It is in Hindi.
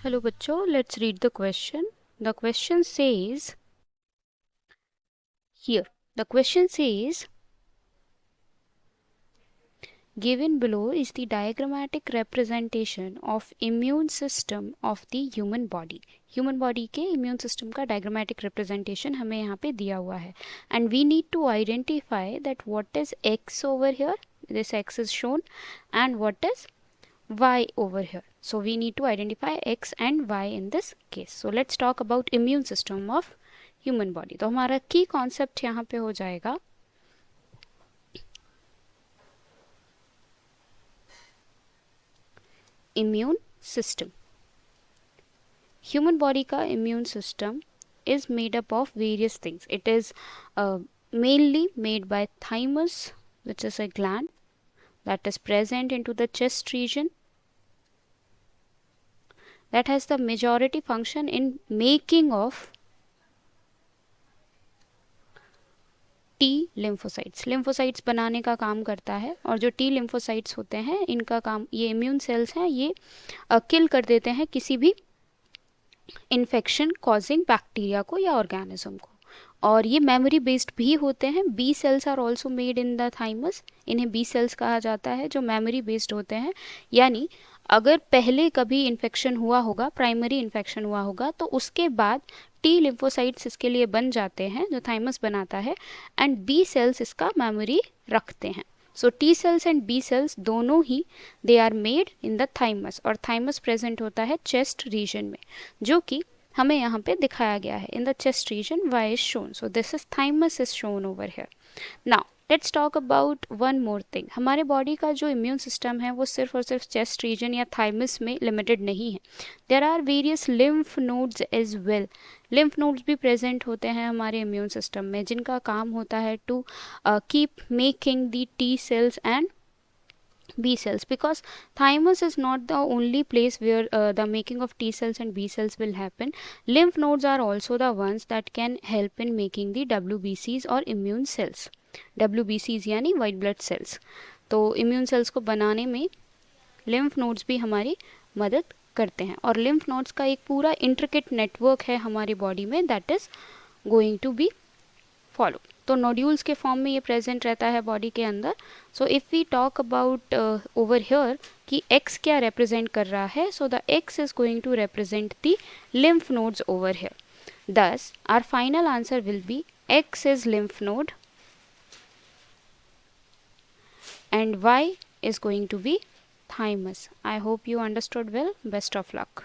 Hello बच्चों, let's read the question. The question says here, the question says given below is the diagrammatic representation of immune system of the human body. Human body के immune system का diagrammatic representation हमें यहाँ पे दिया हुआ है. And we need to identify that what is X over here, this X is shown, and what is Y over here. So we need to identify X and Y in this case. So let's talk about immune system of human body. तो हमारा key concept यहाँ पे हो जाएगा immune system. Human body का immune system is made up of various things. It is mainly made by thymus, which is a gland that is present into the chest region, that has the majority function in making of T lymphocytes. lymphocytes बनाने का काम करता है और जो T lymphocytes होते हैं इनका काम, ये immune cells हैं, ये किल कर देते हैं किसी भी इन्फेक्शन कॉजिंग बैक्टीरिया को या ऑर्गेनिज्म को. और ये मेमोरी बेस्ड भी होते हैं. B cells are also made in the thymus. इन्हें बी सेल्स कहा जाता है जो मेमोरी बेस्ड होते हैं. यानी अगर पहले कभी इन्फेक्शन हुआ होगा, प्राइमरी इन्फेक्शन हुआ होगा, तो उसके बाद टी लिम्फोसाइट्स इसके लिए बन जाते हैं जो थाइमस बनाता है, एंड बी सेल्स इसका मेमोरी रखते हैं. So T cells and B cells दोनों ही they are made in the thymus, और थाइमस प्रेजेंट होता है चेस्ट रीजन में, जो कि हमें यहाँ पे दिखाया गया है. In the chest region Y is shown, so this is thymus is shown over here. Now let's talk about one more thing. हमारे बॉडी का जो इम्यून सिस्टम है वो सिर्फ और सिर्फ चेस्ट रीजन या थाइमस में लिमिटेड नहीं है. There are various lymph nodes as well. Lymph nodes भी प्रेजेंट होते हैं हमारे इम्यून सिस्टम में, जिनका काम होता है to keep making the T cells and B cells, because thymus is not the only place where the making of T cells and B cells will happen. Lymph nodes are also the ones that can help in making the WBCs or immune cells. WBCs यानी white blood cells. तो immune cells को बनाने में lymph nodes भी हमारी मदद करते हैं, और lymph nodes का एक पूरा intricate network है हमारी बॉडी में, that is going to be follow. तो नोड्यूल्स के फॉर्म में ये प्रेजेंट रहता है बॉडी के अंदर. So if we talk about over here कि एक्स क्या रिप्रेजेंट कर रहा है, so the X is going to represent the lymph nodes over here. Thus our final answer will be X is lymph node and y is going to be thymus. I hope you understood well. Best of luck.